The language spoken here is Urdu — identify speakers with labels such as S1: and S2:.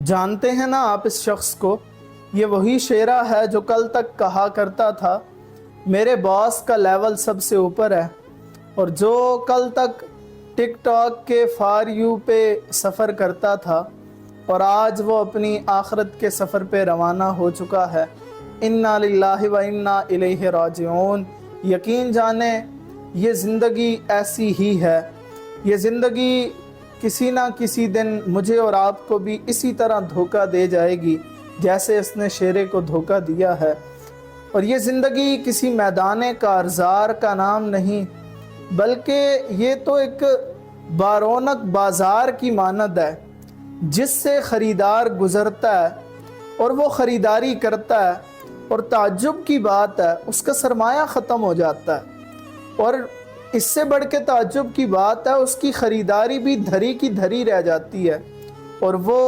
S1: جانتے ہیں نا آپ اس شخص کو؟ یہ وہی شیرا ہے جو کل تک کہا کرتا تھا میرے باس کا لیول سب سے اوپر ہے، اور جو کل تک ٹک ٹاک کے فار یو پہ سفر کرتا تھا اور آج وہ اپنی آخرت کے سفر پہ روانہ ہو چکا ہے۔ انا للہ و انا الیہ راجعون۔ یقین جانیں یہ زندگی ایسی ہی ہے، یہ زندگی کسی نہ کسی دن مجھے اور آپ کو بھی اسی طرح دھوکہ دے جائے گی جیسے اس نے شیرے کو دھوکہ دیا ہے۔ اور یہ زندگی کسی میدان کارزار کا نام نہیں، بلکہ یہ تو ایک بارونق بازار کی مانند ہے جس سے خریدار گزرتا ہے اور وہ خریداری کرتا ہے، اور تعجب کی بات ہے اس کا سرمایہ ختم ہو جاتا ہے، اور اس سے بڑھ کے تعجب کی بات ہے اس کی خریداری بھی دھری کی دھری رہ جاتی ہے، اور وہ